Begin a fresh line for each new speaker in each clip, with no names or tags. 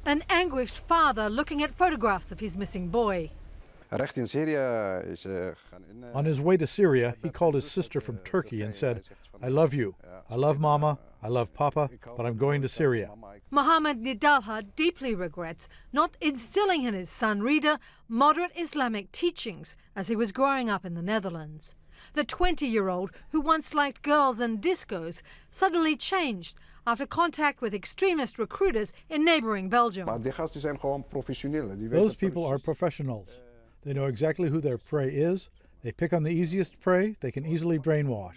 An anguished father looking at photographs of his missing boy.
On his way to Syria, he called his sister from Turkey and said, "I love you. I love Mama. I love Papa, but I'm going to Syria."
Mohammed NIDALHA deeply regrets not instilling in his son Rida moderate Islamic teachings as he was growing up in the Netherlands. The 20-year-old, who once liked girls and discos, suddenly changed after contact with extremist recruiters in neighboring Belgium.
Those people are professionals. They know exactly who their prey is. They pick on the easiest prey they can easily brainwash.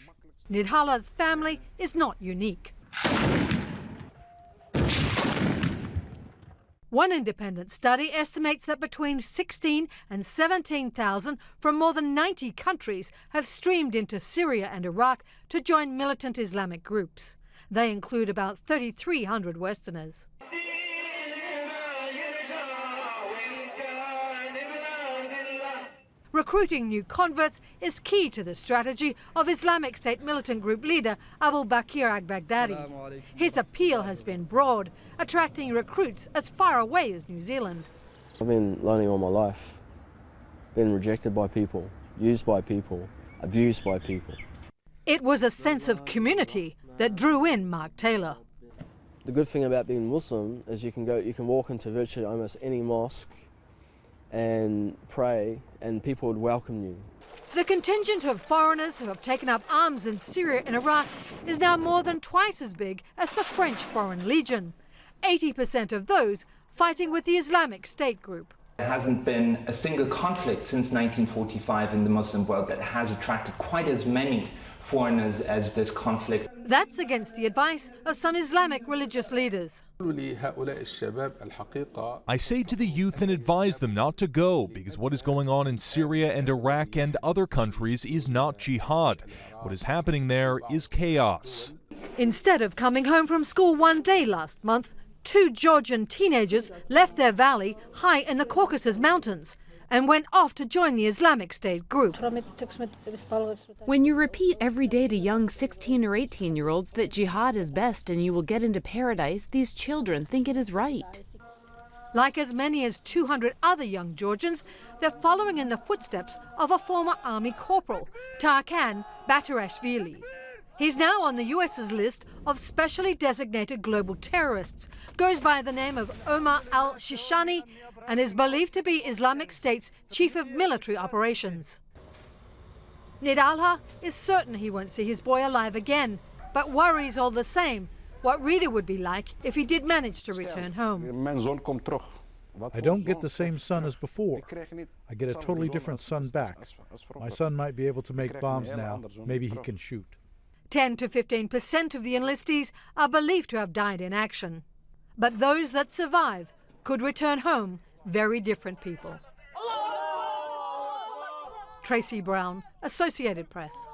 NIDALHA's family is not unique. One independent study estimates that between 16 and 17,000 from more than 90 countries have streamed into Syria and Iraq to join militant Islamic groups. They include about 3,300 Westerners. Recruiting new converts is key to the strategy of Islamic State militant group leader al-Baghdadi. His appeal has been broad, attracting recruits as far away as New Zealand.
I've been lonely all my life, been rejected by people, used by people, abused by people.
It was a sense of community that drew in Mark Taylor.
The good thing about being Muslim is you can walk into virtually almost any mosque and pray, and people would welcome you.
The contingent of foreigners who have taken up arms in Syria and Iraq is now more than twice as big as the French Foreign Legion, 80% of those fighting with the Islamic State group.
There hasn't been a single conflict since 1945 in the Muslim world that has attracted quite as many foreigners as this conflict.
That's against the advice of some Islamic religious leaders.
I say to the youth and advise them not to go, because what is going on in Syria and Iraq and other countries is not jihad. What is happening there is chaos.
Instead of coming home from school one day last month, 2 Georgian teenagers left their valley high in the Caucasus Mountains and went off to join the Islamic State group.
When you repeat every day to young 16 or 18-year-olds that jihad is best and you will get into paradise, these children think it is right.
Like as many as 200 other young Georgians, they're following in the footsteps of a former army corporal, Tarkan Baghakashvili. He's now on the US's list of specially designated global terrorists, goes by the name of Omar al-Shishani, and is believed to be Islamic State's chief of military operations. NIDALHA is certain he won't see his boy alive again, but worries all the same what Rida would be like if he did manage to return home.
I don't get the same son as before. I get a totally different son back. My son might be able to make bombs now. Maybe he can shoot.
10 to 15% of the enlistees are believed to have died in action. But those that survive could return home very different people. Tracy Brown, Associated Press.